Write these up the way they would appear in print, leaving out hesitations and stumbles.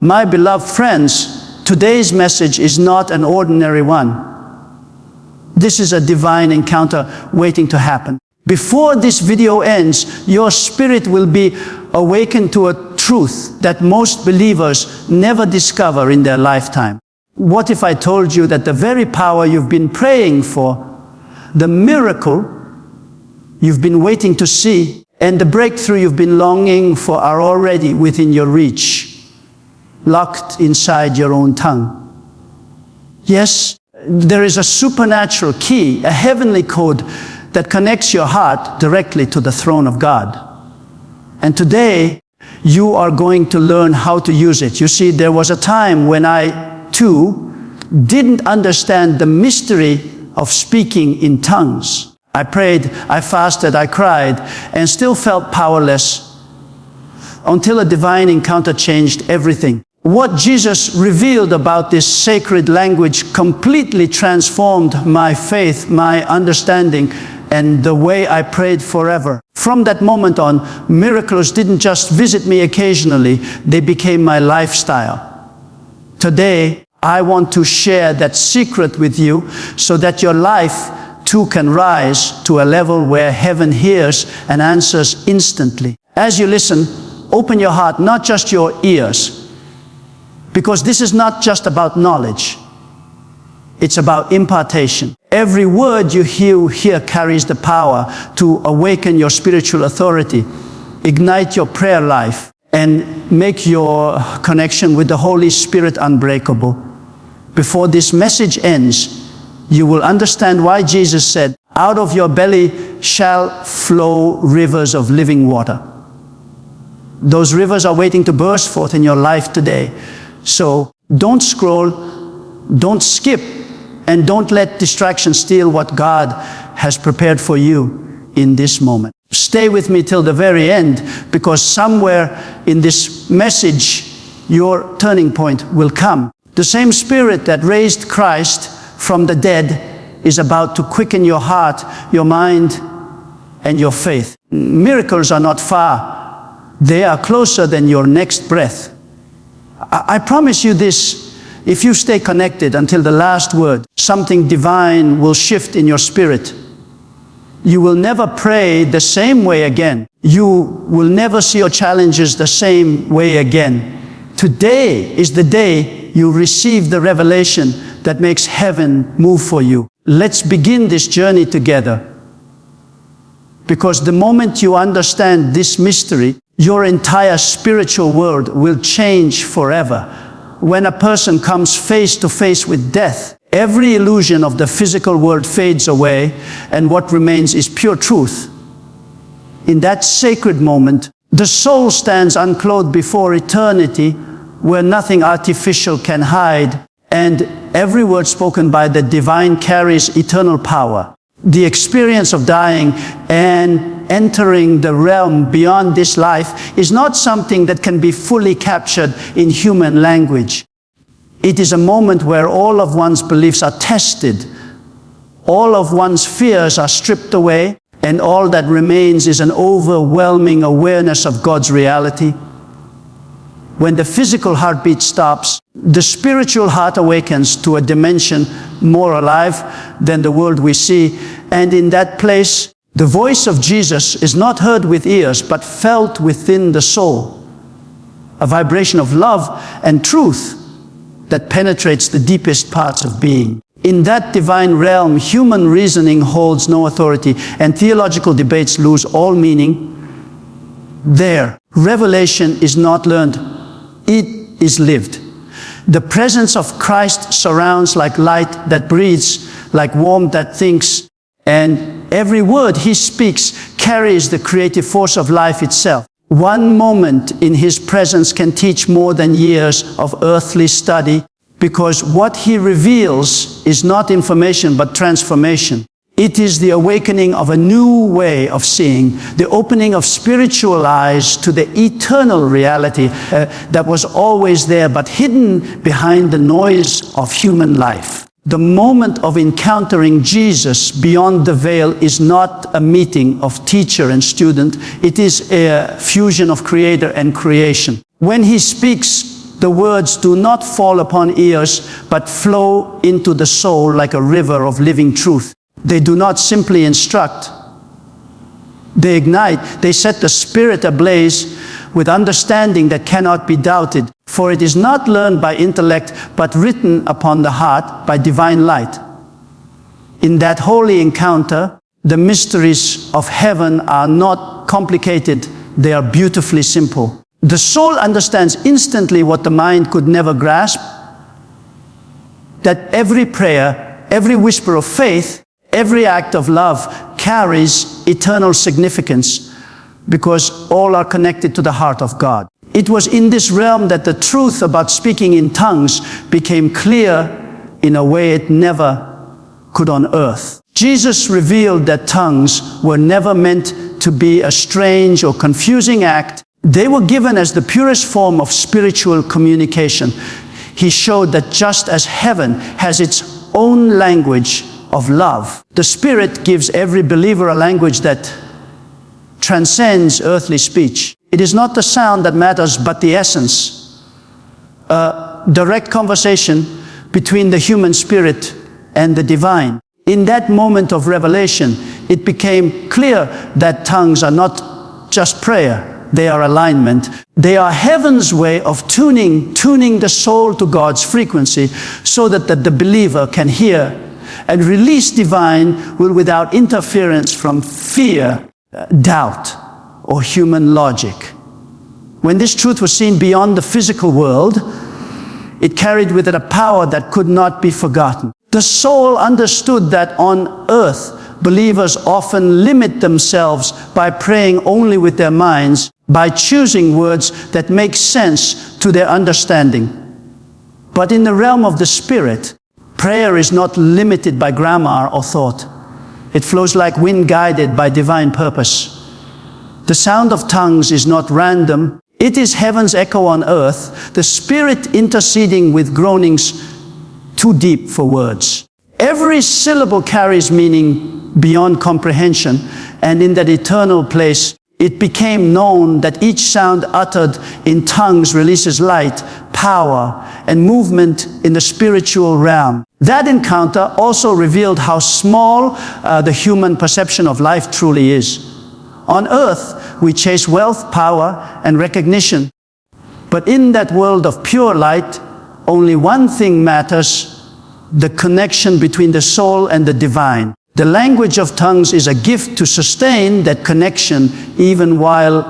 My beloved friends, today's message is not an ordinary one. This is a divine encounter waiting to happen. Before this video ends, your spirit will be awakened to a truth that most believers never discover in their lifetime. What if I told you that the very power you've been praying for, the miracle you've been waiting to see, and the breakthrough you've been longing for are already within your reach, locked inside your own tongue? Yes, there is a supernatural key, a heavenly code that connects your heart directly to the throne of God. And today, you are going to learn how to use it. You see, there was a time when I, too, didn't understand the mystery of speaking in tongues. I prayed, I fasted, I cried, and still felt powerless until a divine encounter changed everything. What Jesus revealed about this sacred language completely transformed my faith, my understanding, and the way I prayed forever. From that moment on, miracles didn't just visit me occasionally, they became my lifestyle. Today, I want to share that secret with you so that your life too can rise to a level where heaven hears and answers instantly. As you listen, open your heart, not just your ears, because this is not just about knowledge. It's about impartation. Every word you hear here carries the power to awaken your spiritual authority, ignite your prayer life, and make your connection with the Holy Spirit unbreakable. Before this message ends, you will understand why Jesus said, "Out of your belly shall flow rivers of living water." Those rivers are waiting to burst forth in your life today. So don't scroll, don't skip, and don't let distraction steal what God has prepared for you in this moment. Stay with me till the very end, because somewhere in this message, your turning point will come. The same Spirit that raised Christ from the dead is about to quicken your heart, your mind, and your faith. Miracles are not far. They are closer than your next breath. I promise you this. If you stay connected until the last word, something divine will shift in your spirit. You will never pray the same way again. You will never see your challenges the same way again. Today is the day you receive the revelation that makes heaven move for you. Let's begin this journey together. Because the moment you understand this mystery, your entire spiritual world will change forever. When a person comes face to face with death, every illusion of the physical world fades away, and what remains is pure truth. In that sacred moment, the soul stands unclothed before eternity, where nothing artificial can hide, and every word spoken by the divine carries eternal power. The experience of dying and entering the realm beyond this life is not something that can be fully captured in human language. It is a moment where all of one's beliefs are tested, all of one's fears are stripped away, and all that remains is an overwhelming awareness of God's reality. When the physical heartbeat stops, the spiritual heart awakens to a dimension more alive than the world we see, and in that place, the voice of Jesus is not heard with ears, but felt within the soul. A vibration of love and truth that penetrates the deepest parts of being. In that divine realm, human reasoning holds no authority, and theological debates lose all meaning. There, revelation is not learned, it is lived. The presence of Christ surrounds like light that breathes, like warmth that thinks, and every word he speaks carries the creative force of life itself. One moment in his presence can teach more than years of earthly study, because what he reveals is not information but transformation. It is the awakening of a new way of seeing, the opening of spiritual eyes to the eternal reality that was always there but hidden behind the noise of human life. The moment of encountering Jesus beyond the veil is not a meeting of teacher and student. It is a fusion of creator and creation. When he speaks, The words do not fall upon ears, but flow into the soul like a river of living truth. They do not simply instruct. They ignite, they set the spirit ablaze with understanding that cannot be doubted. For it is not learned by intellect, but written upon the heart by divine light. In that holy encounter, the mysteries of heaven are not complicated, they are beautifully simple. The soul understands instantly what the mind could never grasp, that every prayer, every whisper of faith, every act of love carries eternal significance because all are connected to the heart of God. It was in this realm that the truth about speaking in tongues became clear in a way it never could on earth. Jesus revealed that tongues were never meant to be a strange or confusing act. They were given as the purest form of spiritual communication. He showed that just as heaven has its own language of love, the Spirit gives every believer a language that transcends earthly speech. It is not the sound that matters, but the essence. A direct conversation between the human spirit and the divine. In that moment of revelation, it became clear that tongues are not just prayer, they are alignment. They are heaven's way of tuning the soul to God's frequency so that the believer can hear and release divine will without interference from fear, doubt, or human logic. When this truth was seen beyond the physical world, it carried with it a power that could not be forgotten. The soul understood that on earth, believers often limit themselves by praying only with their minds, by choosing words that make sense to their understanding. But in the realm of the Spirit, prayer is not limited by grammar or thought. It flows like wind guided by divine purpose. The sound of tongues is not random. It is heaven's echo on earth, the Spirit interceding with groanings too deep for words. Every syllable carries meaning beyond comprehension, and in that eternal place, it became known that each sound uttered in tongues releases light, power, and movement in the spiritual realm. That encounter also revealed how small the human perception of life truly is. On earth, we chase wealth, power, and recognition. But in that world of pure light, only one thing matters: the connection between the soul and the divine. The language of tongues is a gift to sustain that connection even while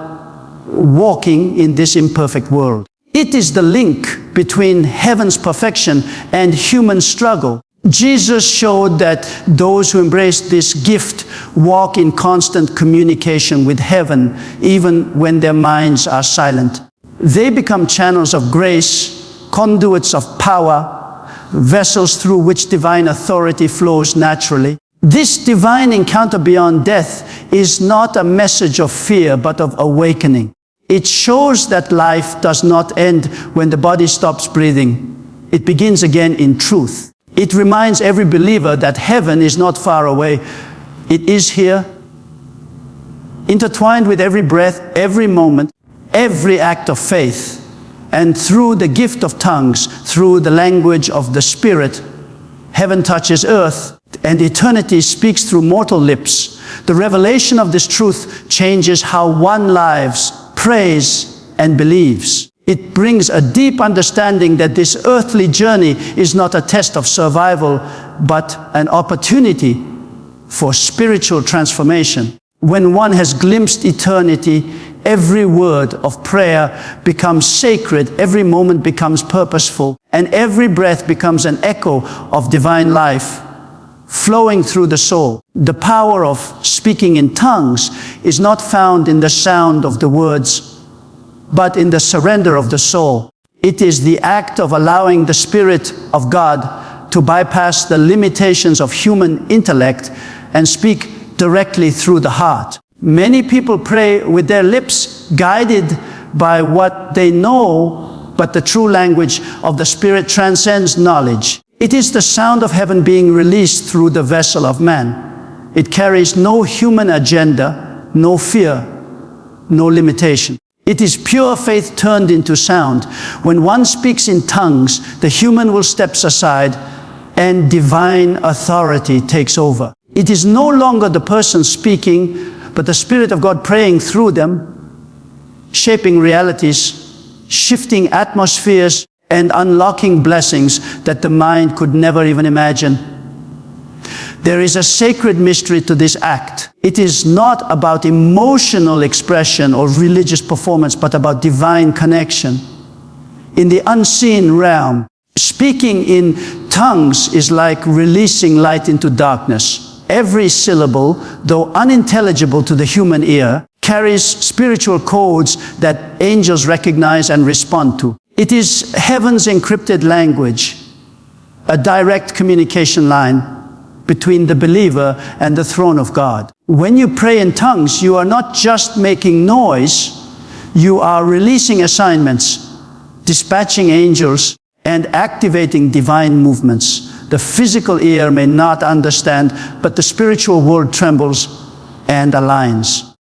walking in this imperfect world. It is the link between heaven's perfection and human struggle. Jesus showed that those who embrace this gift walk in constant communication with heaven, even when their minds are silent. They become channels of grace, conduits of power, vessels through which divine authority flows naturally. This divine encounter beyond death is not a message of fear, but of awakening. It shows that life does not end when the body stops breathing. It begins again in truth. It reminds every believer that heaven is not far away. It is here, intertwined with every breath, every moment, every act of faith. And through the gift of tongues, through the language of the Spirit, heaven touches earth, and eternity speaks through mortal lips. The revelation of this truth changes how one lives, prays, and believes. It brings a deep understanding that this earthly journey is not a test of survival, but an opportunity for spiritual transformation. When one has glimpsed eternity, every word of prayer becomes sacred, every moment becomes purposeful, and every breath becomes an echo of divine life flowing through the soul. The power of speaking in tongues is not found in the sound of the words, but in the surrender of the soul. It is the act of allowing the Spirit of God to bypass the limitations of human intellect and speak directly through the heart. Many people pray with their lips, guided by what they know, but the true language of the Spirit transcends knowledge. It is the sound of heaven being released through the vessel of man. It carries no human agenda, no fear, no limitation. It is pure faith turned into sound. When one speaks in tongues, the human will step aside and divine authority takes over. It is no longer the person speaking, but the Spirit of God praying through them, shaping realities, shifting atmospheres, and unlocking blessings that the mind could never even imagine. There is a sacred mystery to this act. It is not about emotional expression or religious performance, but about divine connection. In the unseen realm, speaking in tongues is like releasing light into darkness. Every syllable, though unintelligible to the human ear, carries spiritual codes that angels recognize and respond to. It is heaven's encrypted language, a direct communication line between the believer and the throne of God. When you pray in tongues, you are not just making noise, you are releasing assignments, dispatching angels, and activating divine movements. The physical ear may not understand, but the spiritual world trembles and aligns.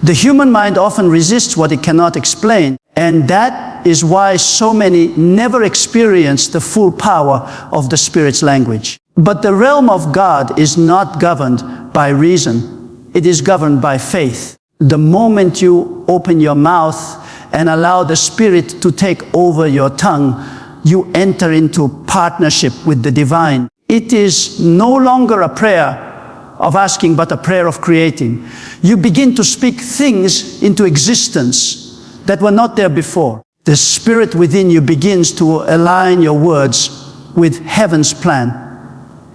The human mind often resists what it cannot explain, and that is why so many never experience the full power of the Spirit's language. But the realm of God is not governed by reason. It is governed by faith. The moment you open your mouth and allow the Spirit to take over your tongue, you enter into partnership with the divine. It is no longer a prayer of asking, but a prayer of creating. You begin to speak things into existence that were not there before. The Spirit within you begins to align your words with heaven's plan,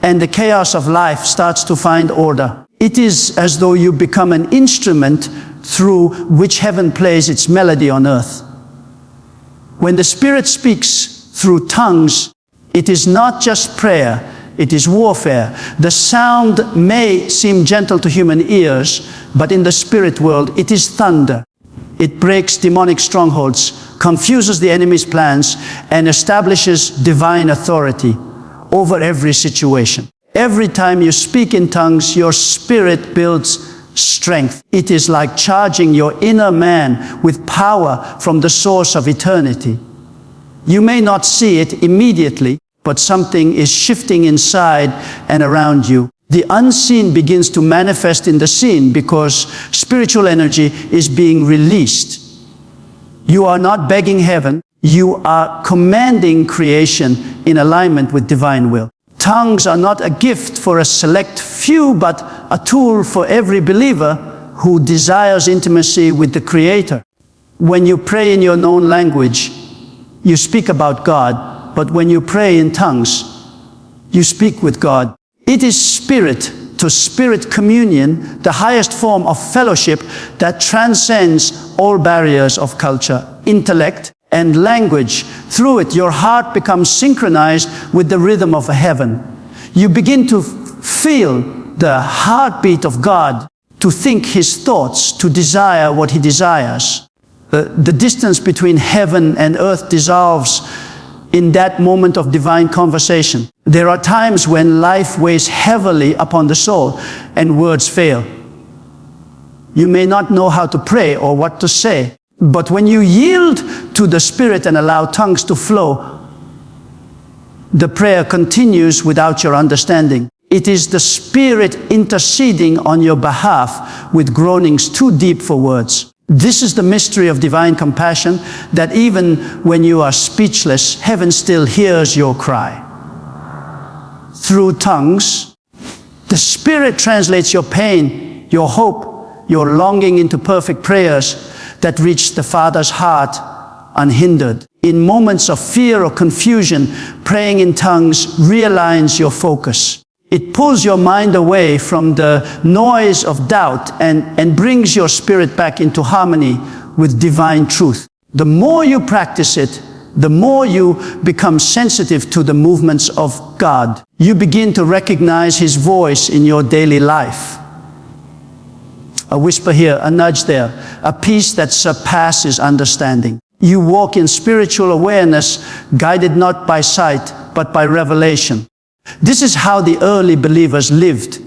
and the chaos of life starts to find order. It is as though you become an instrument through which heaven plays its melody on earth. When the Spirit speaks through tongues, it is not just prayer, it is warfare. The sound may seem gentle to human ears, but in the spirit world, it is thunder. It breaks demonic strongholds, confuses the enemy's plans, and establishes divine authority over every situation. Every time you speak in tongues, your spirit builds strength. It is like charging your inner man with power from the source of eternity. You may not see it immediately, but something is shifting inside and around you. The unseen begins to manifest in the seen because spiritual energy is being released. You are not begging heaven, you are commanding creation in alignment with divine will. Tongues are not a gift for a select few, but a tool for every believer who desires intimacy with the Creator. When you pray in your known language, you speak about God, but when you pray in tongues, you speak with God. It is spirit to spirit communion, the highest form of fellowship that transcends all barriers of culture, intellect, and language. Through it, your heart becomes synchronized with the rhythm of heaven. You begin to feel the heartbeat of God, to think His thoughts, to desire what He desires. The distance between heaven and earth dissolves in that moment of divine conversation. There are times when life weighs heavily upon the soul and words fail. You may not know how to pray or what to say, but when you yield to the Spirit and allow tongues to flow, the prayer continues without your understanding. It is the Spirit interceding on your behalf with groanings too deep for words. This is the mystery of divine compassion, that even when you are speechless, heaven still hears your cry. Through tongues, the Spirit translates your pain, your hope, your longing into perfect prayers that reach the Father's heart unhindered. In moments of fear or confusion, praying in tongues realigns your focus. It pulls your mind away from the noise of doubt and brings your spirit back into harmony with divine truth. The more you practice it, the more you become sensitive to the movements of God. You begin to recognize His voice in your daily life. A whisper here, a nudge there, a peace that surpasses understanding. You walk in spiritual awareness, guided not by sight, but by revelation. This is how the early believers lived,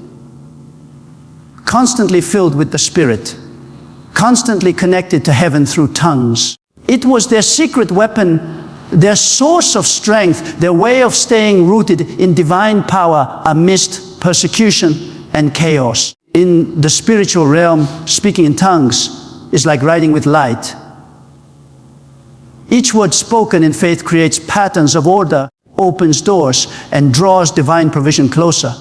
constantly filled with the Spirit, constantly connected to heaven through tongues. It was their secret weapon, their source of strength, their way of staying rooted in divine power amidst persecution and chaos. In the spiritual realm, speaking in tongues is like riding with light. Each word spoken in faith creates patterns of order, opens doors, and draws divine provision closer.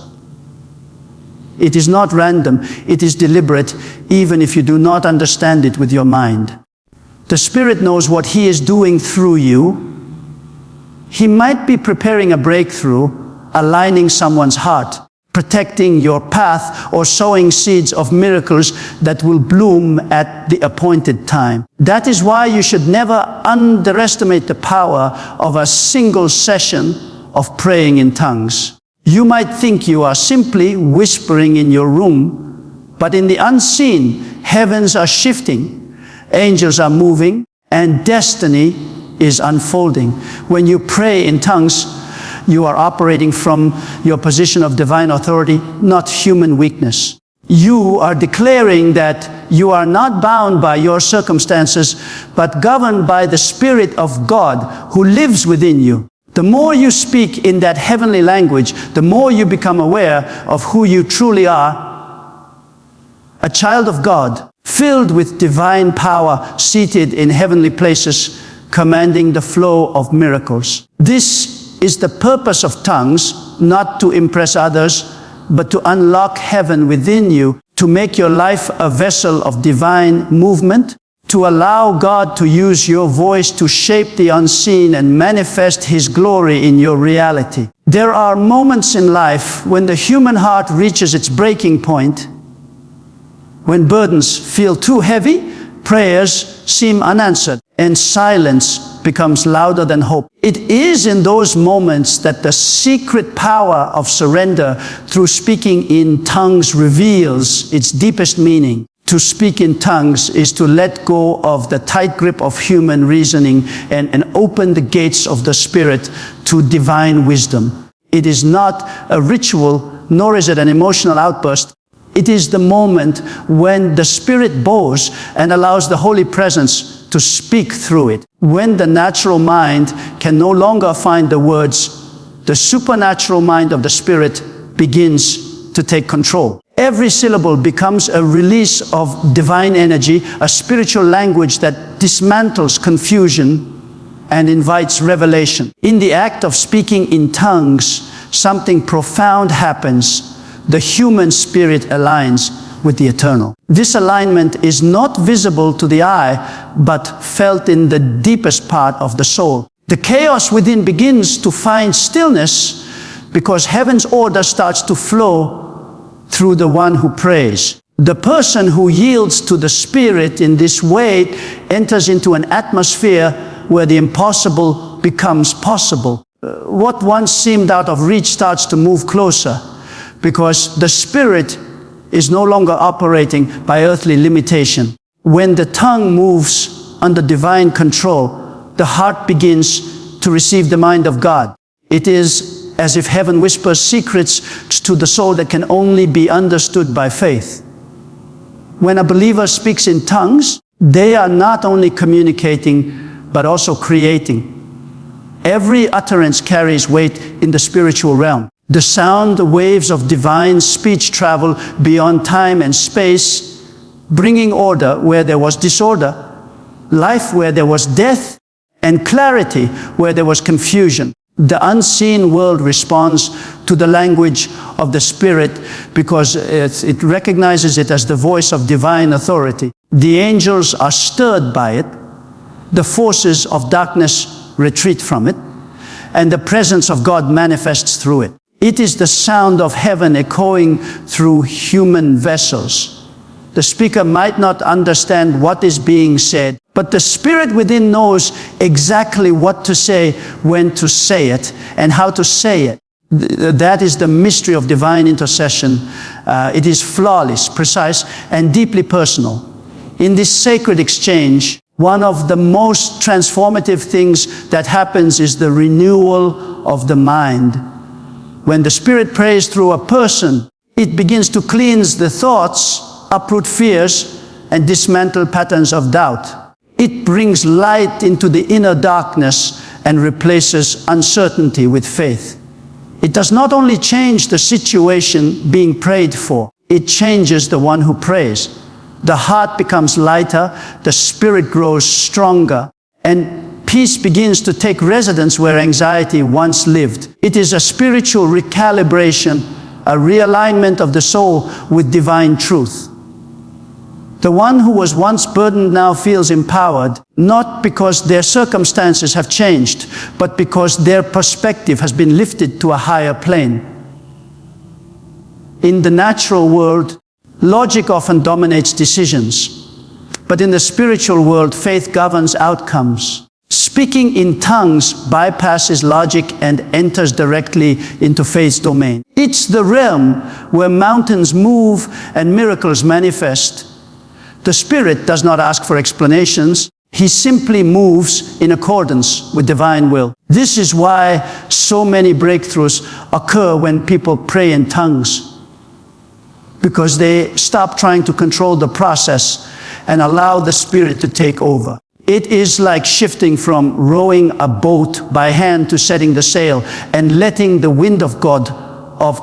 It is not random, it is deliberate, even if you do not understand it with your mind. The Spirit knows what He is doing through you. He might be preparing a breakthrough, aligning someone's heart, protecting your path, or sowing seeds of miracles that will bloom at the appointed time. That is why you should never underestimate the power of a single session of praying in tongues. You might think you are simply whispering in your room, but in the unseen, heavens are shifting, angels are moving, and destiny is unfolding. When you pray in tongues, you are operating from your position of divine authority, not human weakness. You are declaring that you are not bound by your circumstances, but governed by the Spirit of God who lives within you. The more you speak in that heavenly language, the more you become aware of who you truly are. A child of God, filled with divine power, seated in heavenly places, commanding the flow of miracles. This is the purpose of tongues, not to impress others, but to unlock heaven within you, to make your life a vessel of divine movement, to allow God to use your voice to shape the unseen and manifest His glory in your reality. There are moments in life when the human heart reaches its breaking point, when burdens feel too heavy, prayers seem unanswered, and silence becomes louder than hope. It is in those moments that the secret power of surrender through speaking in tongues reveals its deepest meaning. To speak in tongues is to let go of the tight grip of human reasoning and open the gates of the Spirit to divine wisdom. It is not a ritual, nor is it an emotional outburst. It is the moment when the Spirit bows and allows the Holy Presence to speak through it. When the natural mind can no longer find the words, the supernatural mind of the Spirit begins to take control. Every syllable becomes a release of divine energy, a spiritual language that dismantles confusion and invites revelation. In the act of speaking in tongues, something profound happens. The human spirit aligns with the eternal. This alignment is not visible to the eye, but felt in the deepest part of the soul. The chaos within begins to find stillness because heaven's order starts to flow through the one who prays. The person who yields to the Spirit in this way enters into an atmosphere where the impossible becomes possible. What once seemed out of reach starts to move closer because the Spirit is no longer operating by earthly limitation. When the tongue moves under divine control, the heart begins to receive the mind of God. It is as if heaven whispers secrets to the soul that can only be understood by faith. When a believer speaks in tongues, they are not only communicating, but also creating. Every utterance carries weight in the spiritual realm. The sound waves of divine speech travel beyond time and space, bringing order where there was disorder, life where there was death, and clarity where there was confusion. The unseen world responds to the language of the Spirit because it recognizes it as the voice of divine authority. The angels are stirred by it. The forces of darkness retreat from it, and the presence of God manifests through it. It is the sound of heaven echoing through human vessels. The speaker might not understand what is being said, but the Spirit within knows exactly what to say, when to say it, and how to say it. That is the mystery of divine intercession. It is flawless, precise, and deeply personal. In this sacred exchange, one of the most transformative things that happens is the renewal of the mind. When the Spirit prays through a person, it begins to cleanse the thoughts, uproot fears, and dismantle patterns of doubt. It brings light into the inner darkness and replaces uncertainty with faith. It does not only change the situation being prayed for, it changes the one who prays. The heart becomes lighter, the spirit grows stronger, and peace begins to take residence where anxiety once lived. It is a spiritual recalibration, a realignment of the soul with divine truth. The one who was once burdened now feels empowered, not because their circumstances have changed, but because their perspective has been lifted to a higher plane. In the natural world, logic often dominates decisions, but in the spiritual world, faith governs outcomes. Speaking in tongues bypasses logic and enters directly into faith's domain. It's the realm where mountains move and miracles manifest. The Spirit does not ask for explanations. He simply moves in accordance with divine will. This is why so many breakthroughs occur when people pray in tongues, because they stop trying to control the process and allow the Spirit to take over. It is like shifting from rowing a boat by hand to setting the sail and letting the wind of God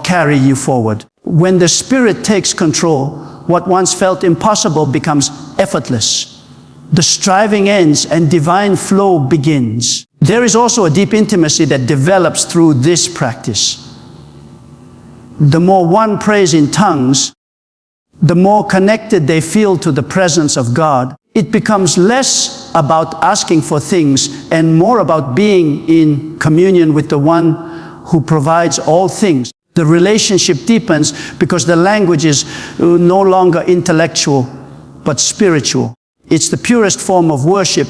carry you forward. When the Spirit takes control, what once felt impossible becomes effortless. The striving ends and divine flow begins. There is also a deep intimacy that develops through this practice. The more one prays in tongues, the more connected they feel to the presence of God. It becomes less about asking for things and more about being in communion with the one who provides all things. The relationship deepens because the language is no longer intellectual, but spiritual. It's the purest form of worship,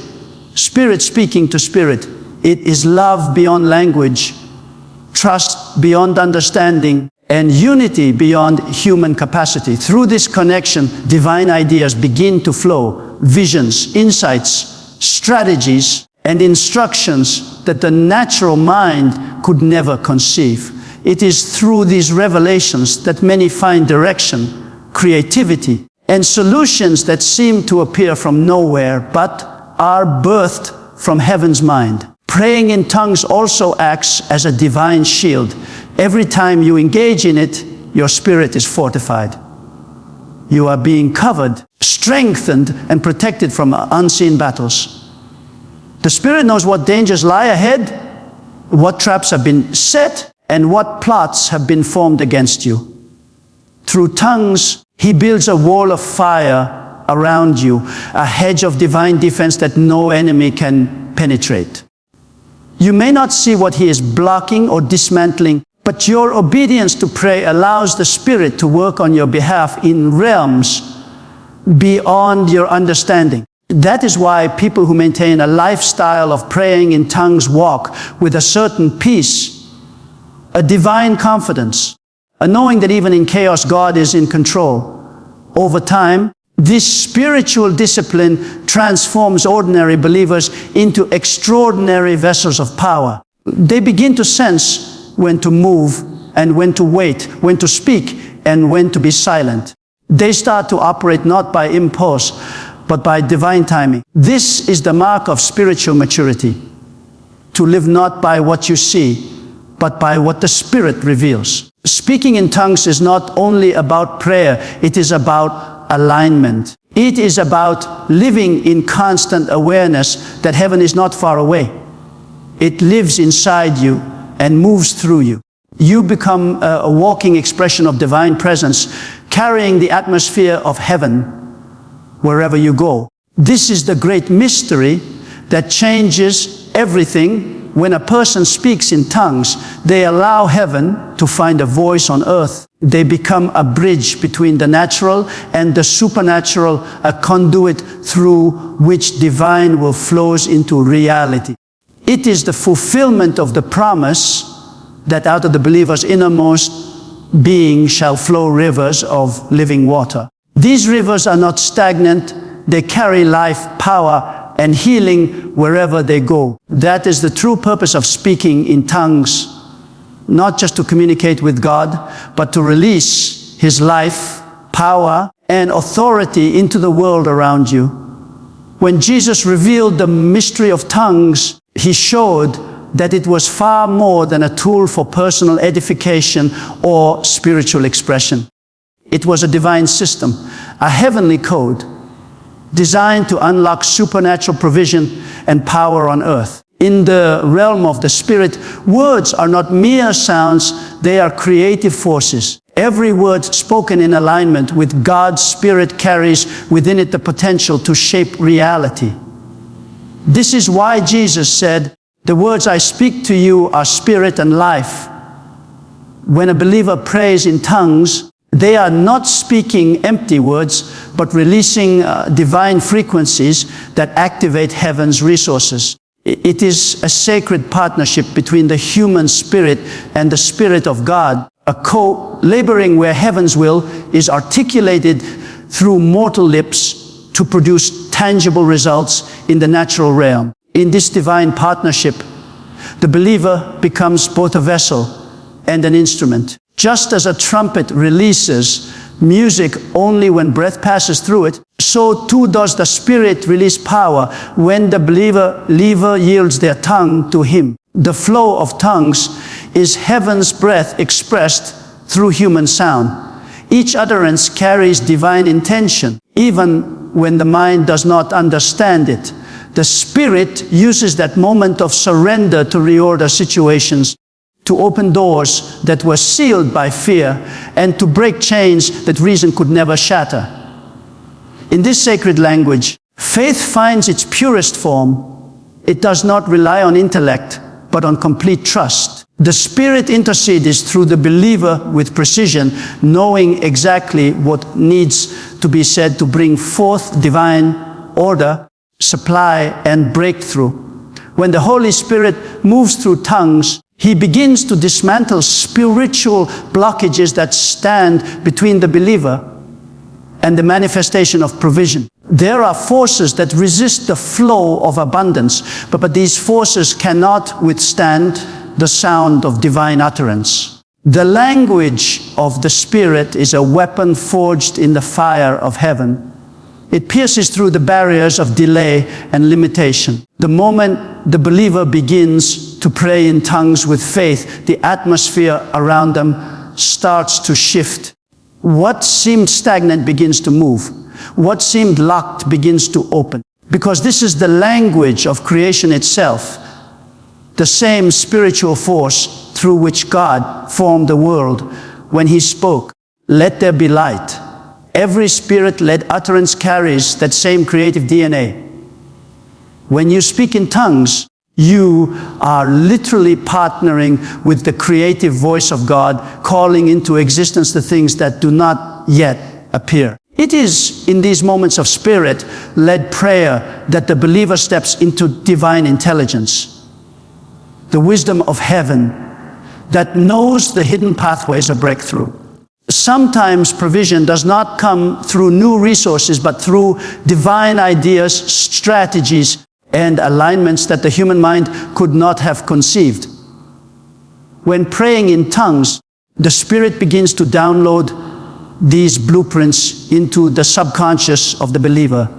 spirit speaking to spirit. It is love beyond language, trust beyond understanding, and unity beyond human capacity. Through this connection, divine ideas begin to flow, visions, insights, strategies, and instructions that the natural mind could never conceive. It is through these revelations that many find direction, creativity, and solutions that seem to appear from nowhere, but are birthed from heaven's mind. Praying in tongues also acts as a divine shield. Every time you engage in it, your spirit is fortified. You are being covered, strengthened, and protected from unseen battles. The Spirit knows what dangers lie ahead, what traps have been set, and what plots have been formed against you. Through tongues, He builds a wall of fire around you, a hedge of divine defense that no enemy can penetrate. You may not see what He is blocking or dismantling, but your obedience to pray allows the Spirit to work on your behalf in realms beyond your understanding. That is why people who maintain a lifestyle of praying in tongues walk with a certain peace, a divine confidence, a knowing that even in chaos, God is in control. Over time, this spiritual discipline transforms ordinary believers into extraordinary vessels of power. They begin to sense when to move and when to wait, when to speak and when to be silent. They start to operate not by impulse, but by divine timing. This is the mark of spiritual maturity, to live not by what you see, but by what the Spirit reveals. Speaking in tongues is not only about prayer, it is about alignment. It is about living in constant awareness that heaven is not far away. It lives inside you and moves through you. You become a walking expression of divine presence, carrying the atmosphere of heaven wherever you go. This is the great mystery that changes everything. When a person speaks in tongues, they allow heaven to find a voice on earth. They become a bridge between the natural and the supernatural, a conduit through which divine will flows into reality. It is the fulfillment of the promise that out of the believer's innermost being shall flow rivers of living water. These rivers are not stagnant. They carry life, power, and healing wherever they go. That is the true purpose of speaking in tongues, not just to communicate with God, but to release His life, power, and authority into the world around you. When Jesus revealed the mystery of tongues, he showed that it was far more than a tool for personal edification or spiritual expression. It was a divine system, a heavenly code, designed to unlock supernatural provision and power on earth. In the realm of the Spirit, words are not mere sounds, they are creative forces. Every word spoken in alignment with God's Spirit carries within it the potential to shape reality. This is why Jesus said, "The words I speak to you are spirit and life." When a believer prays in tongues, they are not speaking empty words, but releasing divine frequencies that activate heaven's resources. It is a sacred partnership between the human spirit and the Spirit of God, a co-laboring where heaven's will is articulated through mortal lips to produce tangible results in the natural realm. In this divine partnership, the believer becomes both a vessel and an instrument. Just as a trumpet releases music only when breath passes through it, so too does the Spirit release power when the believer yields their tongue to Him. The flow of tongues is heaven's breath expressed through human sound. Each utterance carries divine intention, even when the mind does not understand it. The Spirit uses that moment of surrender to reorder situations, to open doors that were sealed by fear, and to break chains that reason could never shatter. In this sacred language, faith finds its purest form. It does not rely on intellect, but on complete trust. The Spirit intercedes through the believer with precision, knowing exactly what needs to be said to bring forth divine order, supply, and breakthrough. When the Holy Spirit moves through tongues, He begins to dismantle spiritual blockages that stand between the believer and the manifestation of provision. There are forces that resist the flow of abundance, but these forces cannot withstand the sound of divine utterance. The language of the Spirit is a weapon forged in the fire of heaven. It pierces through the barriers of delay and limitation. The moment the believer begins to pray in tongues with faith, the atmosphere around them starts to shift. What seemed stagnant begins to move. What seemed locked begins to open. Because this is the language of creation itself, the same spiritual force through which God formed the world when He spoke, "Let there be light." Every Spirit-led utterance carries that same creative DNA. When you speak in tongues, you are literally partnering with the creative voice of God, calling into existence the things that do not yet appear. It is in these moments of Spirit-led prayer that the believer steps into divine intelligence, the wisdom of heaven that knows the hidden pathways of breakthrough. Sometimes provision does not come through new resources, but through divine ideas, strategies, and alignments that the human mind could not have conceived. When praying in tongues, the Spirit begins to download these blueprints into the subconscious of the believer.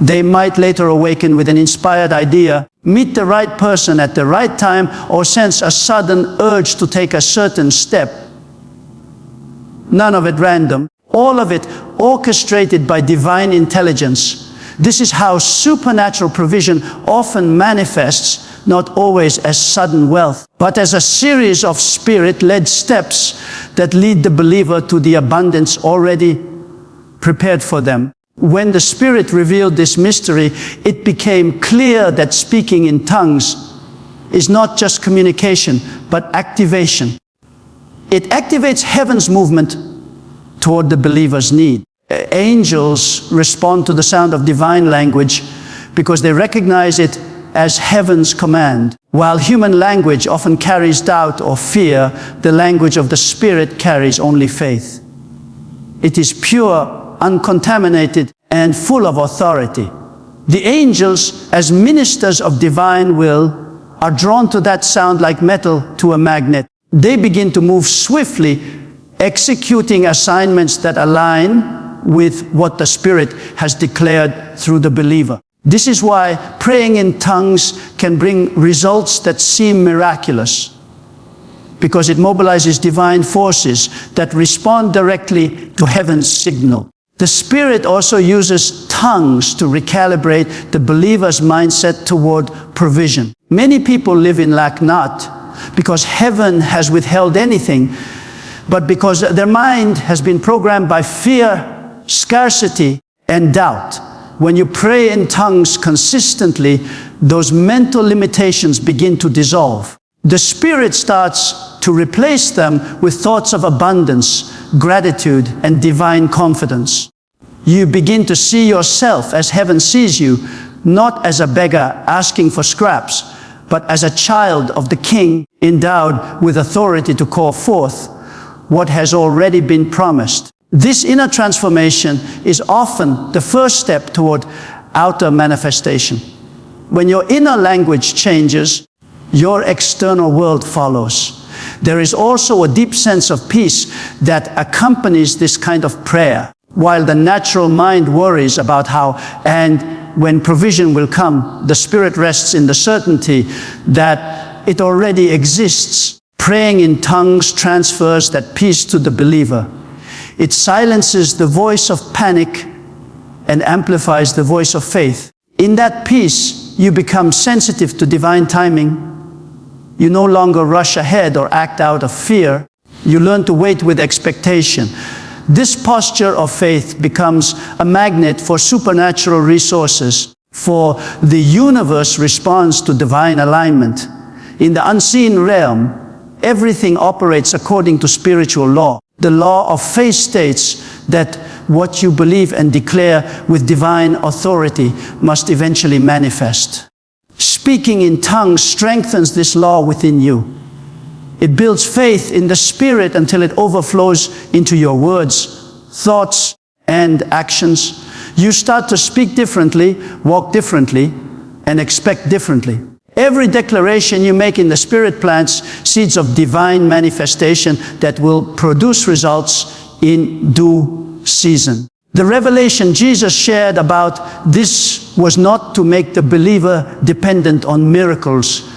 They might later awaken with an inspired idea, meet the right person at the right time, or sense a sudden urge to take a certain step. None of it random, all of it orchestrated by divine intelligence. This is how supernatural provision often manifests, not always as sudden wealth, but as a series of Spirit-led steps that lead the believer to the abundance already prepared for them. When the Spirit revealed this mystery, it became clear that speaking in tongues is not just communication, but activation. It activates heaven's movement toward the believer's need. Angels respond to the sound of divine language because they recognize it as heaven's command. While human language often carries doubt or fear, the language of the Spirit carries only faith. It is pure, uncontaminated, and full of authority. The angels, as ministers of divine will, are drawn to that sound like metal to a magnet. They begin to move swiftly, executing assignments that align with what the Spirit has declared through the believer. This is why praying in tongues can bring results that seem miraculous, because it mobilizes divine forces that respond directly to heaven's signal. The Spirit also uses tongues to recalibrate the believer's mindset toward provision. Many people live in lack not because heaven has withheld anything, but because their mind has been programmed by fear, scarcity, and doubt. When you pray in tongues consistently, those mental limitations begin to dissolve. The Spirit starts to replace them with thoughts of abundance, gratitude, and divine confidence. You begin to see yourself as heaven sees you, not as a beggar asking for scraps, but as a child of the King, endowed with authority to call forth what has already been promised. This inner transformation is often the first step toward outer manifestation. When your inner language changes, your external world follows. There is also a deep sense of peace that accompanies this kind of prayer. While the natural mind worries about how and when provision will come, the Spirit rests in the certainty that it already exists. Praying in tongues transfers that peace to the believer. It silences the voice of panic and amplifies the voice of faith. In that peace, you become sensitive to divine timing. You no longer rush ahead or act out of fear. You learn to wait with expectation. This posture of faith becomes a magnet for supernatural resources, for the universe responds to divine alignment. In the unseen realm, everything operates according to spiritual law. The law of faith states that what you believe and declare with divine authority must eventually manifest. Speaking in tongues strengthens this law within you. It builds faith in the Spirit until it overflows into your words, thoughts, and actions. You start to speak differently, walk differently, and expect differently. Every declaration you make in the Spirit plants seeds of divine manifestation that will produce results in due season. The revelation Jesus shared about this was not to make the believer dependent on miracles,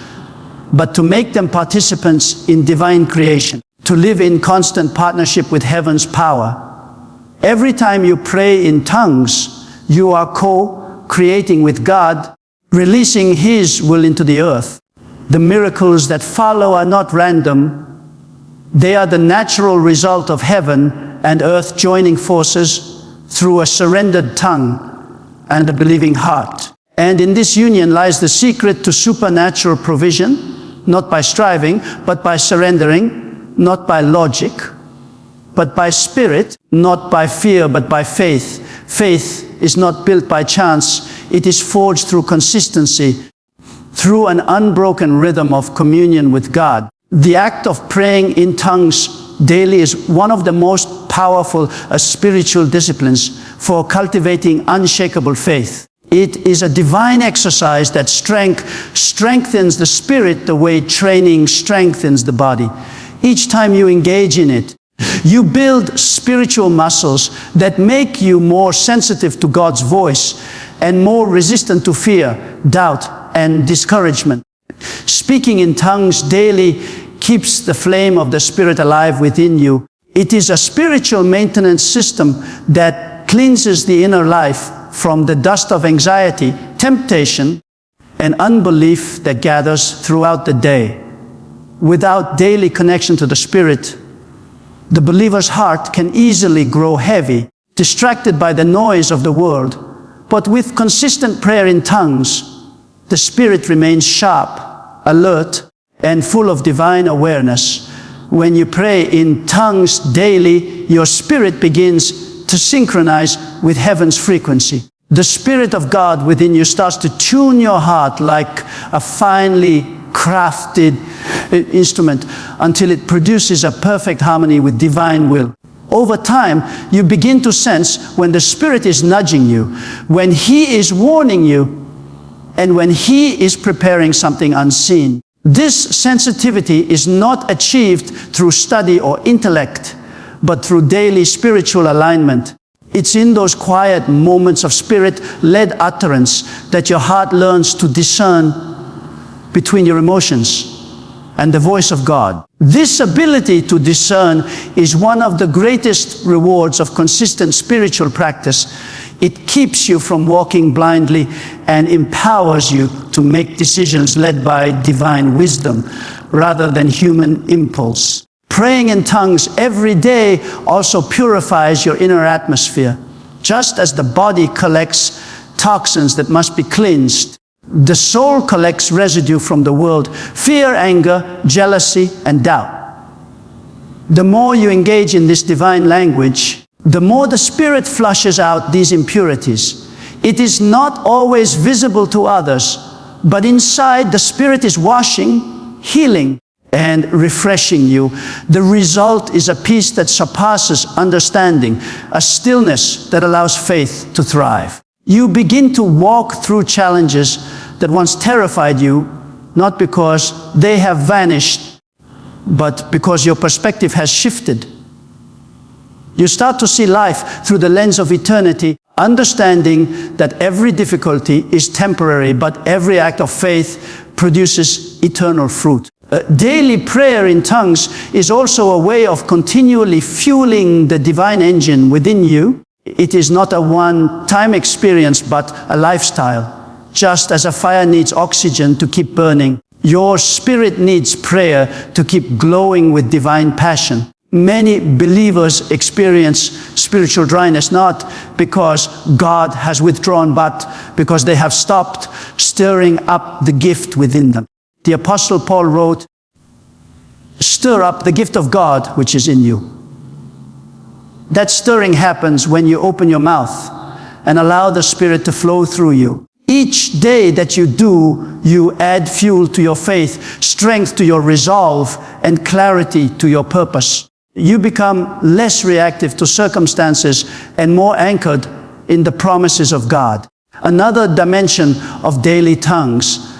but to make them participants in divine creation, to live in constant partnership with heaven's power. Every time you pray in tongues, you are co-creating with God, releasing His will into the earth. The miracles that follow are not random. They are the natural result of heaven and earth joining forces through a surrendered tongue and a believing heart. And in this union lies the secret to supernatural provision, not by striving, but by surrendering, not by logic, but by Spirit, not by fear, but by faith. Faith is not built by chance. It is forged through consistency, through an unbroken rhythm of communion with God. The act of praying in tongues daily is one of the most powerful spiritual disciplines for cultivating unshakable faith. It is a divine exercise that strengthens the spirit the way training strengthens the body. Each time you engage in it, you build spiritual muscles that make you more sensitive to God's voice and more resistant to fear, doubt, and discouragement. Speaking in tongues daily keeps the flame of the Spirit alive within you. It is a spiritual maintenance system that cleanses the inner life from the dust of anxiety, temptation, and unbelief that gathers throughout the day. Without daily connection to the Spirit, the believer's heart can easily grow heavy, distracted by the noise of the world. But with consistent prayer in tongues, the Spirit remains sharp, alert, and full of divine awareness. When you pray in tongues daily, your spirit begins to synchronize with heaven's frequency. The Spirit of God within you starts to tune your heart like a finely crafted instrument until it produces a perfect harmony with divine will. Over time, you begin to sense when the Spirit is nudging you, when He is warning you, and when He is preparing something unseen. This sensitivity is not achieved through study or intellect, but through daily spiritual alignment. It's in those quiet moments of spirit-led utterance that your heart learns to discern between your emotions and the voice of God. This ability to discern is one of the greatest rewards of consistent spiritual practice. It keeps you from walking blindly and empowers you to make decisions led by divine wisdom rather than human impulse. Praying in tongues every day also purifies your inner atmosphere. Just as the body collects toxins that must be cleansed, the soul collects residue from the world: fear, anger, jealousy, and doubt. The more you engage in this divine language, the more the Spirit flushes out these impurities. It is not always visible to others, but inside the Spirit is washing, healing, and refreshing you. The result is a peace that surpasses understanding, a stillness that allows faith to thrive. You begin to walk through challenges that once terrified you, not because they have vanished, but because your perspective has shifted. You start to see life through the lens of eternity, understanding that every difficulty is temporary, but every act of faith produces eternal fruit. Daily prayer in tongues is also a way of continually fueling the divine engine within you. It is not a one-time experience, but a lifestyle. Just as a fire needs oxygen to keep burning, your spirit needs prayer to keep glowing with divine passion. Many believers experience spiritual dryness not because God has withdrawn, but because they have stopped stirring up the gift within them. The Apostle Paul wrote, "Stir up the gift of God which is in you." That stirring happens when you open your mouth and allow the Spirit to flow through you. Each day that you do, you add fuel to your faith, strength to your resolve, and clarity to your purpose. You become less reactive to circumstances and more anchored in the promises of God. Another dimension of daily tongues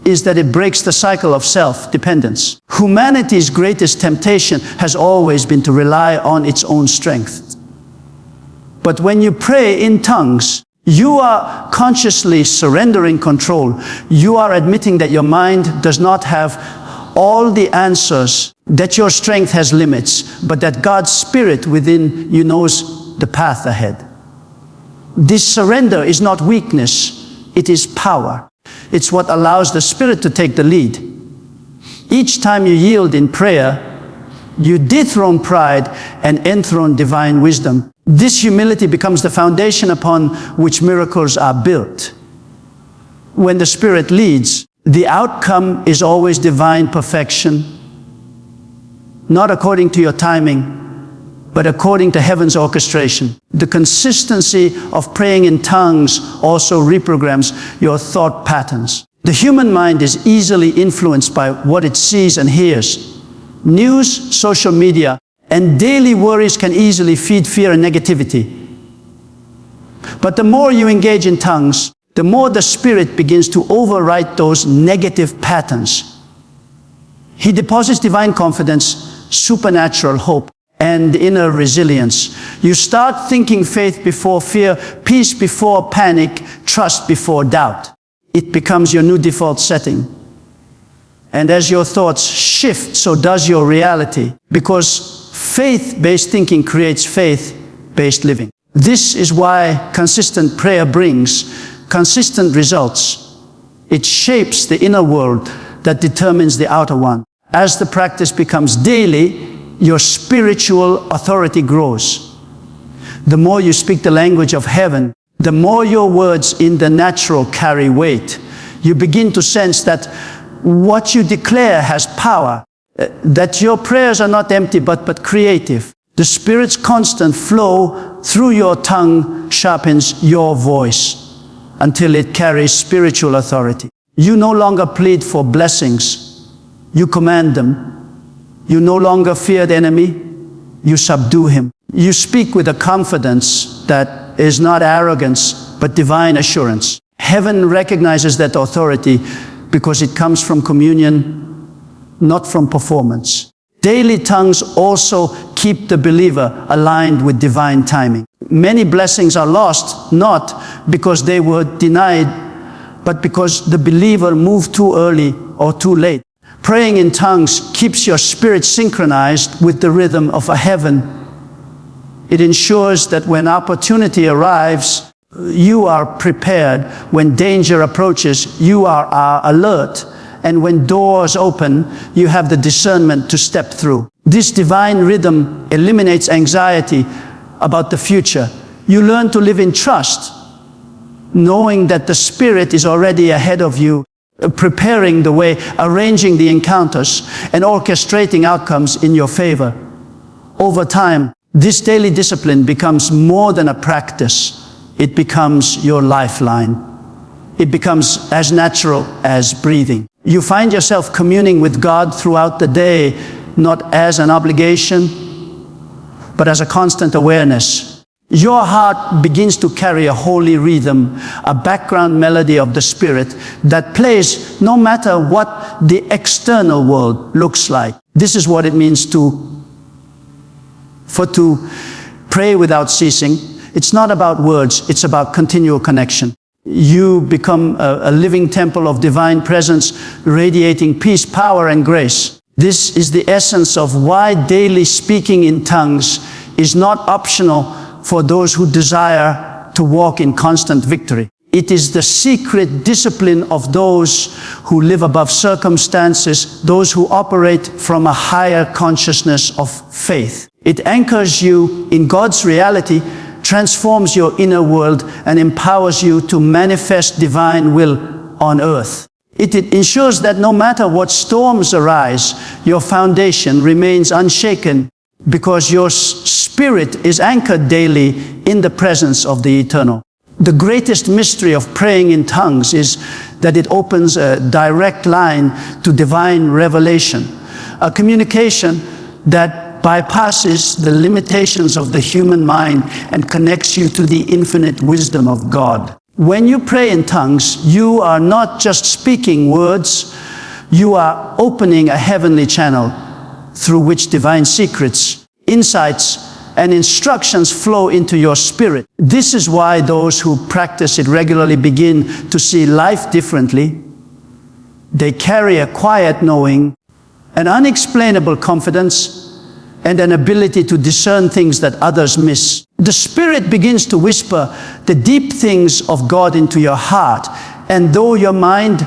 is that it breaks the cycle of self-dependence. Humanity's greatest temptation has always been to rely on its own strength. But when you pray in tongues, you are consciously surrendering control. You are admitting that your mind does not have all the answers, that your strength has limits, but that God's Spirit within you knows the path ahead. This surrender is not weakness, it is power. It's what allows the Spirit to take the lead. Each time you yield in prayer, you dethrone pride and enthrone divine wisdom. This humility becomes the foundation upon which miracles are built. When the Spirit leads, the outcome is always divine perfection, not according to your timing, but according to heaven's orchestration. The consistency of praying in tongues also reprograms your thought patterns. The human mind is easily influenced by what it sees and hears. News, social media, and daily worries can easily feed fear and negativity. But the more you engage in tongues, the more the Spirit begins to overwrite those negative patterns. He deposits divine confidence, supernatural hope, and inner resilience. You start thinking faith before fear, peace before panic, trust before doubt. It becomes your new default setting. And as your thoughts shift, so does your reality, because faith-based thinking creates faith-based living. This is why consistent prayer brings consistent results. It shapes the inner world that determines the outer one. As the practice becomes daily, your spiritual authority grows. The more you speak the language of heaven, the more your words in the natural carry weight. You begin to sense that what you declare has power, that your prayers are not empty but creative. The Spirit's constant flow through your tongue sharpens your voice until it carries spiritual authority. You no longer plead for blessings, you command them. You no longer fear the enemy, you subdue him. You speak with a confidence that is not arrogance, but divine assurance. Heaven recognizes that authority because it comes from communion, not from performance. Daily tongues also keep the believer aligned with divine timing. Many blessings are lost, not because they were denied, but because the believer moved too early or too late. Praying in tongues keeps your spirit synchronized with the rhythm of heaven. It ensures that when opportunity arrives, you are prepared. When danger approaches, you are alert. And when doors open, you have the discernment to step through. This divine rhythm eliminates anxiety about the future. You learn to live in trust, knowing that the Spirit is already ahead of you, preparing the way, arranging the encounters, and orchestrating outcomes in your favor. Over time, this daily discipline becomes more than a practice. It becomes your lifeline. It becomes as natural as breathing. You find yourself communing with God throughout the day, not as an obligation, but as a constant awareness. Your heart begins to carry a holy rhythm, a background melody of the Spirit that plays no matter what the external world looks like. This is what it means to pray without ceasing. It's not about words, it's about continual connection. You become a living temple of divine presence, radiating peace, power, and grace. This is the essence of why daily speaking in tongues is not optional for those who desire to walk in constant victory. It is the secret discipline of those who live above circumstances, those who operate from a higher consciousness of faith. It anchors you in God's reality, transforms your inner world, and empowers you to manifest divine will on earth. It ensures that no matter what storms arise, your foundation remains unshaken because your spirit is anchored daily in the presence of the eternal. The greatest mystery of praying in tongues is that it opens a direct line to divine revelation, a communication that bypasses the limitations of the human mind and connects you to the infinite wisdom of God. When you pray in tongues, you are not just speaking words, you are opening a heavenly channel through which divine secrets, insights, and instructions flow into your spirit. This is why those who practice it regularly begin to see life differently. They carry a quiet knowing, an unexplainable confidence, and an ability to discern things that others miss. The Spirit begins to whisper the deep things of God into your heart, and though your mind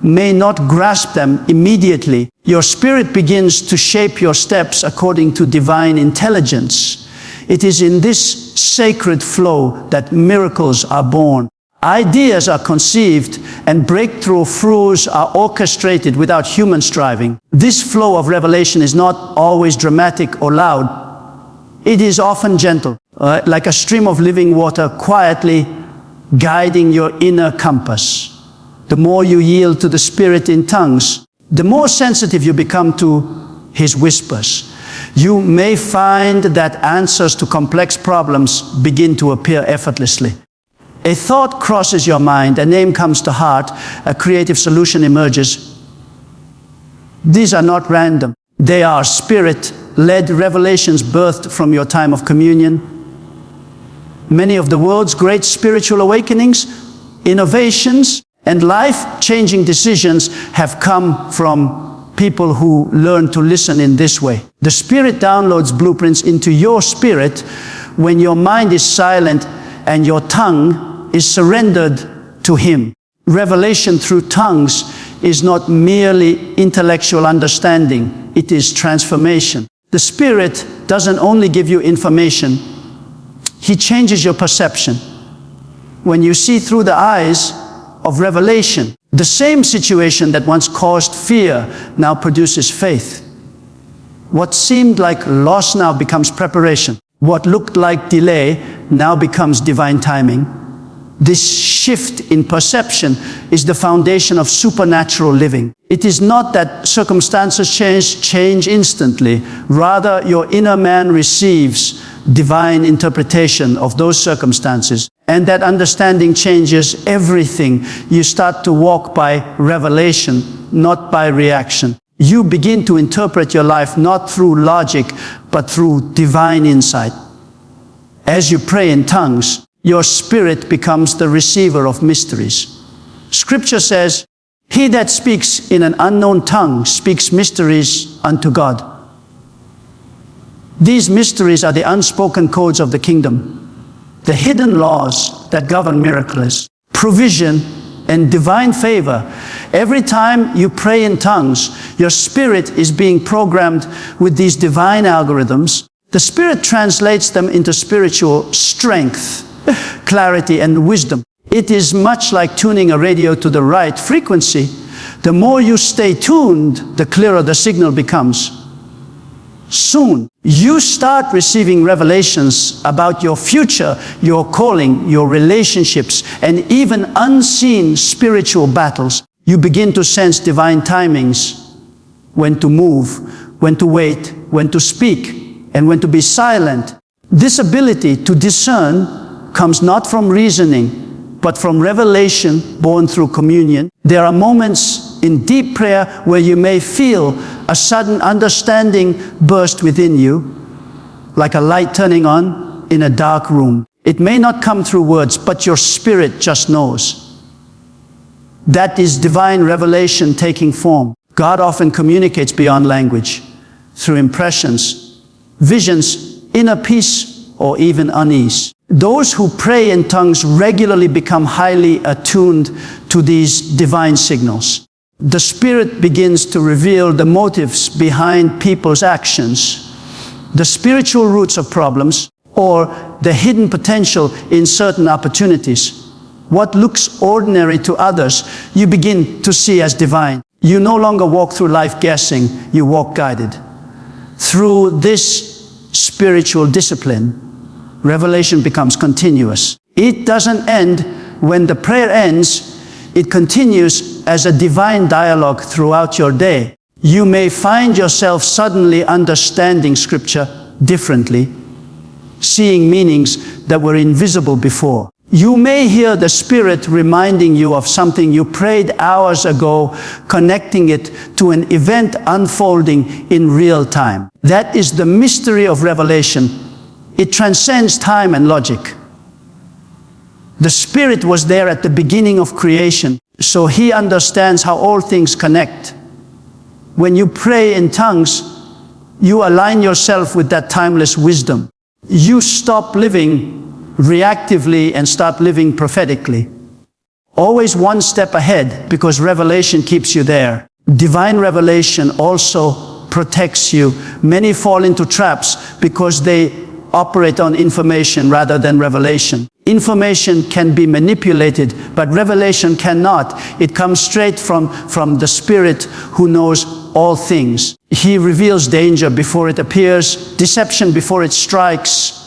may not grasp them immediately, your spirit begins to shape your steps according to divine intelligence. It is in this sacred flow that miracles are born. Ideas are conceived and breakthroughs are orchestrated without human striving. This flow of revelation is not always dramatic or loud. It is often gentle, like a stream of living water quietly guiding your inner compass. The more you yield to the Spirit in tongues, the more sensitive you become to His whispers. You may find that answers to complex problems begin to appear effortlessly. A thought crosses your mind, a name comes to heart, a creative solution emerges. These are not random. They are Spirit-led revelations birthed from your time of communion. Many of the world's great spiritual awakenings, innovations, and life-changing decisions have come from people who learn to listen in this way. The Spirit downloads blueprints into your spirit when your mind is silent and your tongue is surrendered to Him. Revelation through tongues is not merely intellectual understanding, it is transformation. The Spirit doesn't only give you information, He changes your perception. When you see through the eyes of revelation, the same situation that once caused fear now produces faith. What seemed like loss now becomes preparation. What looked like delay now becomes divine timing. This shift in perception is the foundation of supernatural living. It is not that circumstances change instantly. Rather, your inner man receives divine interpretation of those circumstances. And that understanding changes everything. You start to walk by revelation, not by reaction. You begin to interpret your life not through logic, but through divine insight. As you pray in tongues, your spirit becomes the receiver of mysteries. Scripture says, "He that speaks in an unknown tongue speaks mysteries unto God." These mysteries are the unspoken codes of the kingdom, the hidden laws that govern miracles, provision, and divine favor. Every time you pray in tongues, your spirit is being programmed with these divine algorithms. The Spirit translates them into spiritual strength, clarity, and wisdom. It is much like tuning a radio to the right frequency. The more you stay tuned, the clearer the signal becomes. Soon, you start receiving revelations about your future, your calling, your relationships, and even unseen spiritual battles. You begin to sense divine timings, when to move, when to wait, when to speak, and when to be silent. This ability to discern comes not from reasoning, but from revelation born through communion. There are moments in deep prayer where you may feel a sudden understanding burst within you, like a light turning on in a dark room. It may not come through words, but your spirit just knows. That is divine revelation taking form. God often communicates beyond language, through impressions, visions, inner peace, or even unease. Those who pray in tongues regularly become highly attuned to these divine signals. The Spirit begins to reveal the motives behind people's actions, the spiritual roots of problems, or the hidden potential in certain opportunities. What looks ordinary to others, you begin to see as divine. You no longer walk through life guessing, you walk guided. Through this spiritual discipline, revelation becomes continuous. It doesn't end when the prayer ends. It continues as a divine dialogue throughout your day. You may find yourself suddenly understanding Scripture differently, seeing meanings that were invisible before. You may hear the Spirit reminding you of something you prayed hours ago, connecting it to an event unfolding in real time. That is the mystery of revelation. It transcends time and logic. The Spirit was there at the beginning of creation, so He understands how all things connect. When you pray in tongues, you align yourself with that timeless wisdom. You stop living reactively and start living prophetically. Always one step ahead, because revelation keeps you there. Divine revelation also protects you. Many fall into traps because they operate on information rather than revelation. Information can be manipulated, but revelation cannot. It comes straight from the Spirit who knows all things. He reveals danger before it appears, deception before it strikes,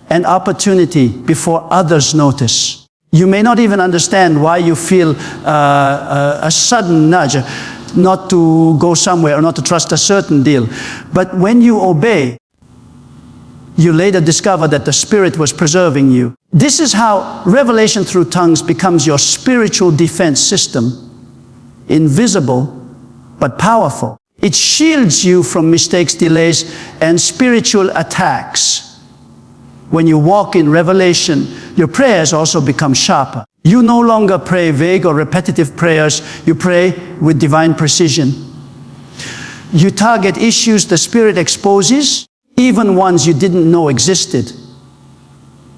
and opportunity before others notice. You may not even understand why you feel a sudden nudge not to go somewhere or not to trust a certain deal. But when you obey, you later discover that the Spirit was preserving you. This is how revelation through tongues becomes your spiritual defense system. Invisible, but powerful. It shields you from mistakes, delays, and spiritual attacks. When you walk in revelation, your prayers also become sharper. You no longer pray vague or repetitive prayers. You pray with divine precision. You target issues the Spirit exposes, even ones you didn't know existed.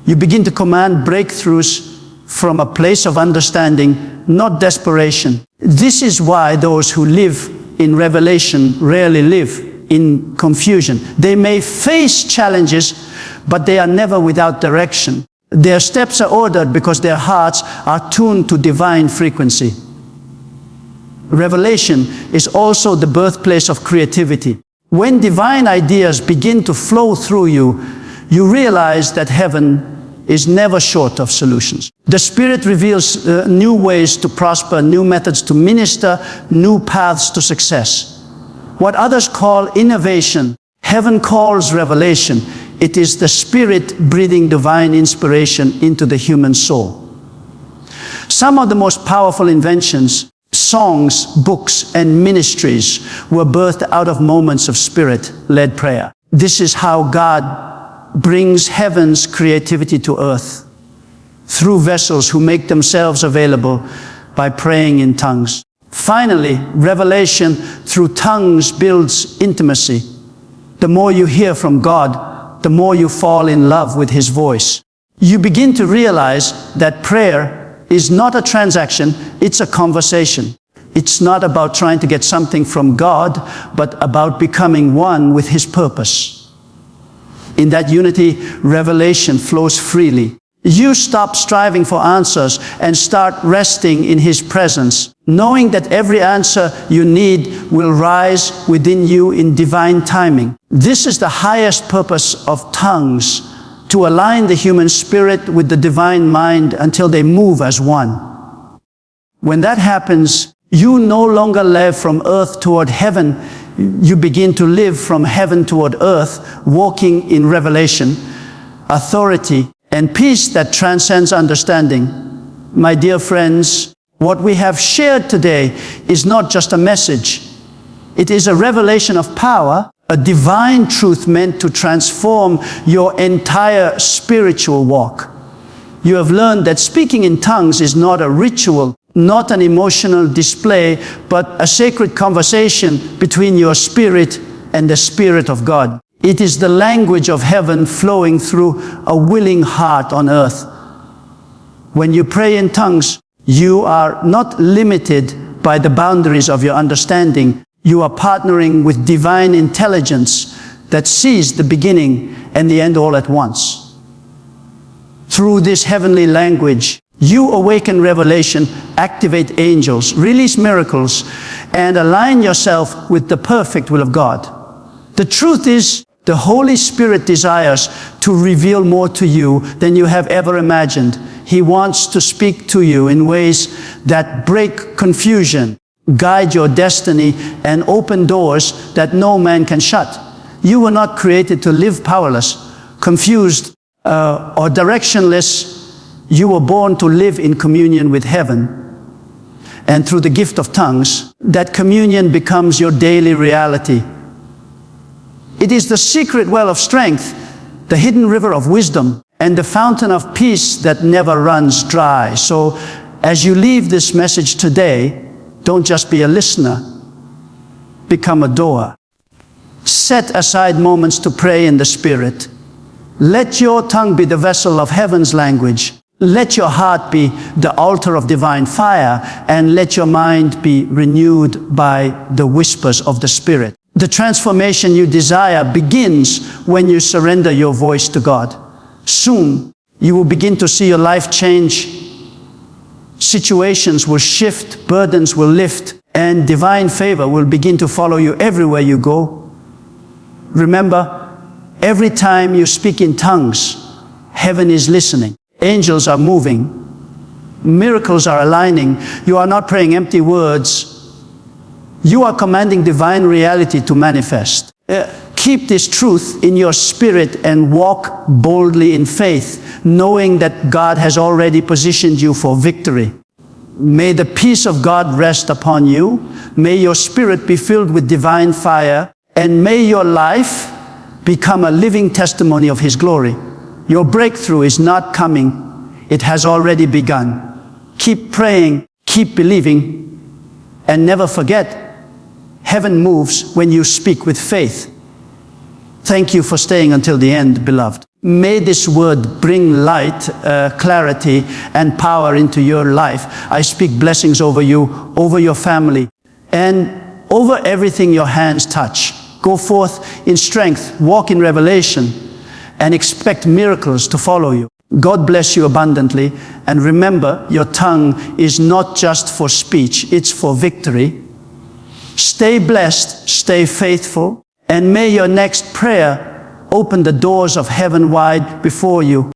You begin to command breakthroughs from a place of understanding, not desperation. This is why those who live in revelation rarely live in confusion. They may face challenges, but they are never without direction. Their steps are ordered because their hearts are tuned to divine frequency. Revelation is also the birthplace of creativity. When divine ideas begin to flow through you, you realize that heaven is never short of solutions. The Spirit reveals new ways to prosper, new methods to minister, new paths to success. What others call innovation, heaven calls revelation. It is the Spirit breathing divine inspiration into the human soul. Some of the most powerful inventions, songs, books, and ministries were birthed out of moments of Spirit-led prayer. This is how God brings heaven's creativity to earth through vessels who make themselves available by praying in tongues. Finally, revelation through tongues builds intimacy. The more you hear from God, the more you fall in love with His voice. You begin to realize that prayer is not a transaction, it's a conversation. It's not about trying to get something from God, but about becoming one with His purpose. In that unity, revelation flows freely. You stop striving for answers and start resting in His presence, knowing that every answer you need will rise within you in divine timing. This is the highest purpose of tongues, to align the human spirit with the divine mind until they move as one. When that happens, you no longer live from earth toward heaven. You begin to live from heaven toward earth, walking in revelation, authority, and peace that transcends understanding. My dear friends, what we have shared today is not just a message. It is a revelation of power, a divine truth meant to transform your entire spiritual walk. You have learned that speaking in tongues is not a ritual, not an emotional display, but a sacred conversation between your spirit and the Spirit of God. It is the language of heaven flowing through a willing heart on earth. When you pray in tongues, you are not limited by the boundaries of your understanding. You are partnering with divine intelligence that sees the beginning and the end all at once. Through this heavenly language, you awaken revelation, activate angels, release miracles, and align yourself with the perfect will of God. The truth is, the Holy Spirit desires to reveal more to you than you have ever imagined. He wants to speak to you in ways that break confusion, guide your destiny, and open doors that no man can shut. You were not created to live powerless, confused, or directionless. You were born to live in communion with heaven. And through the gift of tongues, that communion becomes your daily reality. It is the secret well of strength, the hidden river of wisdom, and the fountain of peace that never runs dry. So, as you leave this message today, don't just be a listener, become a doer. Set aside moments to pray in the Spirit. Let your tongue be the vessel of heaven's language. Let your heart be the altar of divine fire, and let your mind be renewed by the whispers of the Spirit. The transformation you desire begins when you surrender your voice to God. Soon, you will begin to see your life change. Situations will shift, burdens will lift, and divine favor will begin to follow you everywhere you go. Remember, every time you speak in tongues, heaven is listening. Angels are moving. Miracles are aligning. You are not praying empty words. You are commanding divine reality to manifest. Keep this truth in your spirit and walk boldly in faith, knowing that God has already positioned you for victory. May the peace of God rest upon you. May your spirit be filled with divine fire, and may your life become a living testimony of His glory. Your breakthrough is not coming. It has already begun. Keep praying, keep believing, and never forget, heaven moves when you speak with faith. Thank you for staying until the end, beloved. May this word bring light, clarity, and power into your life. I speak blessings over you, over your family, and over everything your hands touch. Go forth in strength, walk in revelation, and expect miracles to follow you. God bless you abundantly, and remember, your tongue is not just for speech, it's for victory. Stay blessed, stay faithful, and may your next prayer open the doors of heaven wide before you.